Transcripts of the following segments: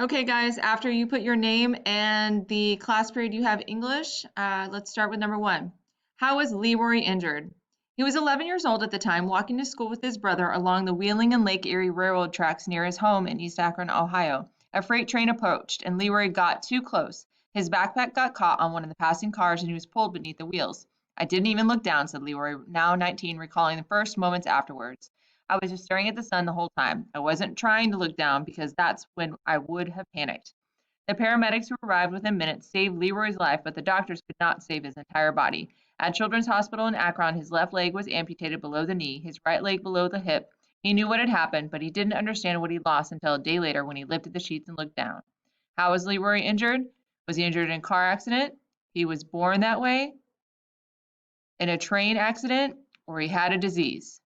Okay, guys, after you put your name and the class period you have English, let's start with number one. How was Leroy injured? He was 11 years old at the time, walking to school with his brother along the Wheeling and Lake Erie railroad tracks near his home in East Akron, Ohio. A freight train approached, and Leroy got too close. His backpack got caught on one of the passing cars, and he was pulled beneath the wheels. I didn't even look down, said Leroy, now 19, recalling the first moments afterwards. I was just staring at the sun the whole time. I wasn't trying to look down because that's when I would have panicked. The paramedics who arrived within minutes saved Leroy's life, but the doctors could not save his entire body. At Children's Hospital in Akron, his left leg was amputated below the knee, his right leg below the hip. He knew what had happened, but he didn't understand what he lost until a day later when he lifted the sheets and looked down. How was Leroy injured? Was he injured in a car accident? He was born that way? In a train accident? Or he had a disease?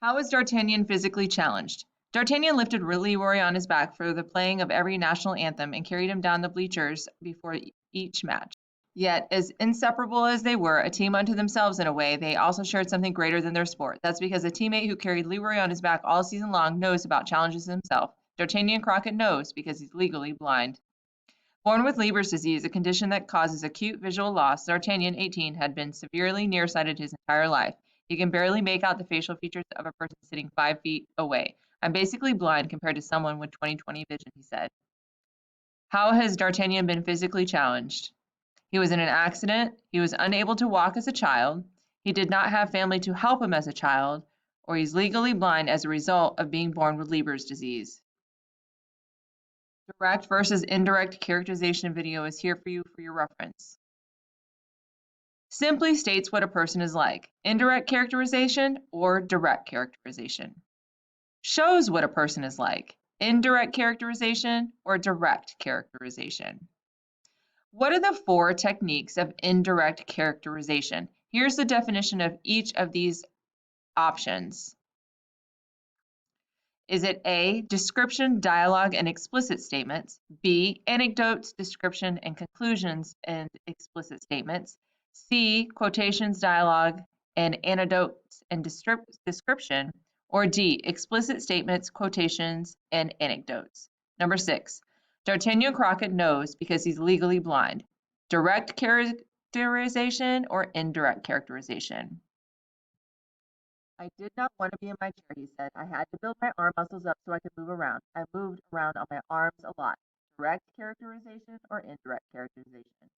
How was D'Artagnan physically challenged? D'Artagnan lifted Leroy on his back for the playing of every national anthem and carried him down the bleachers before each match. Yet, as inseparable as they were, a team unto themselves in a way, they also shared something greater than their sport. That's because a teammate who carried Leroy on his back all season long knows about challenges himself. D'Artagnan Crockett knows because he's legally blind. Born with Leber's disease, a condition that causes acute visual loss, D'Artagnan, 18, had been severely nearsighted his entire life. He can barely make out the facial features of a person sitting 5 feet away. I'm basically blind compared to someone with 20/20 vision, he said. How has D'Artagnan been physically challenged? He was in an accident, he was unable to walk as a child, he did not have family to help him as a child, or he's legally blind as a result of being born with Leber's disease. Direct versus indirect characterization video is here for you for your reference. Simply states what a person is like. Indirect characterization or direct characterization. Shows what a person is like. Indirect characterization or direct characterization. What are the four techniques of indirect characterization? Here's the definition of each of these options. Is it A, description, dialogue, and explicit statements, B, anecdotes, description, and conclusions and explicit statements, C, quotations, dialogue, and anecdotes and description, or D, explicit statements, quotations, and anecdotes? Number 6, D'Artagnan Crockett knows because he's legally blind. Direct characterization or indirect characterization? I did not want to be in my chair, he said. I had to build my arm muscles up so I could move around. I moved around on my arms a lot. Direct characterization or indirect characterization?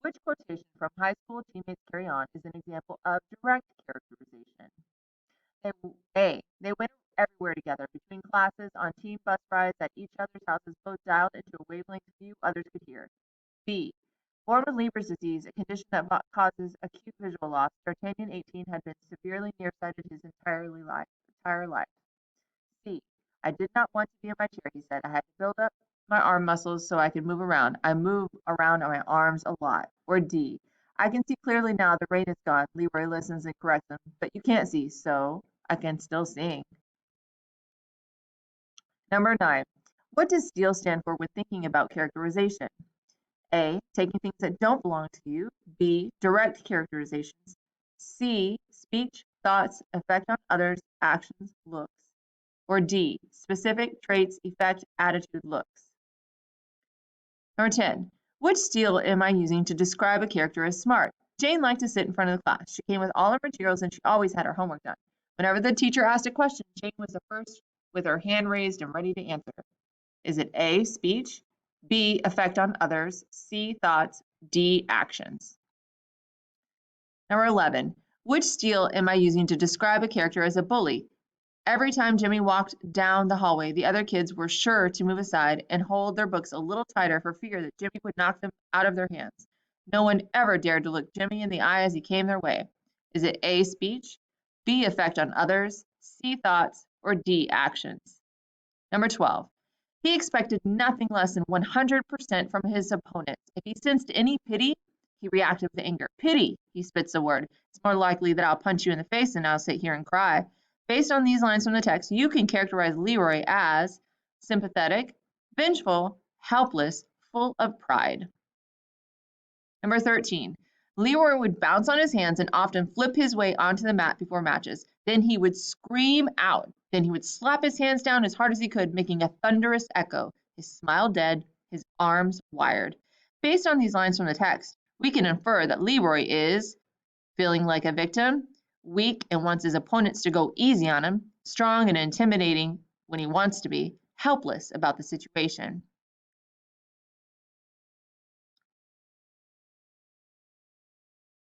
Which quotation from high school teammates Carry On is an example of direct characterization? They went everywhere together, between classes, on team bus rides, at each other's houses, both dialed into a wavelength few others could hear. B. Born with Leber's disease, a condition that causes acute visual loss, D'Artagnan, 18, had been severely nearsighted his entire life. C. I did not want to be in my chair, he said. I had to build up my arm muscles so I could move around. I move around on my arms a lot. Or D. I can see clearly now the rain is gone. Leroy listens and corrects him. But you can't see, so I can still sing. Number 9. What does STEEL stand for when thinking about characterization? A, taking things that don't belong to you. B, direct characterizations. C, speech, thoughts, effect on others, actions, looks. Or D, specific traits, effect, attitude, looks. Number 10, which STEEL am I using to describe a character as smart? Jane liked to sit in front of the class. She came with all her materials and she always had her homework done. Whenever the teacher asked a question, Jane was the first with her hand raised and ready to answer. Is it A, speech, B, effect on others, C, thoughts, D, actions? Number 11, which STEEL am I using to describe a character as a bully? Every time Jimmy walked down the hallway, the other kids were sure to move aside and hold their books a little tighter for fear that Jimmy would knock them out of their hands. No one ever dared to look Jimmy in the eye as he came their way. Is it A, speech, B, effect on others, C, thoughts, or D, actions? Number 12, he expected nothing less than 100% from his opponents. If he sensed any pity, he reacted with anger. Pity, he spits the word. It's more likely that I'll punch you in the face than I'll sit here and cry. Based on these lines from the text, you can characterize Leroy as sympathetic, vengeful, helpless, full of pride. Number 13, Leroy would bounce on his hands and often flip his way onto the mat before matches. Then he would scream out. Then he would slap his hands down as hard as he could, making a thunderous echo, his smile dead, his arms wired. Based on these lines from the text, we can infer that Leroy is feeling like a victim, weak and wants his opponents to go easy on him, strong and intimidating when he wants to be, helpless about the situation.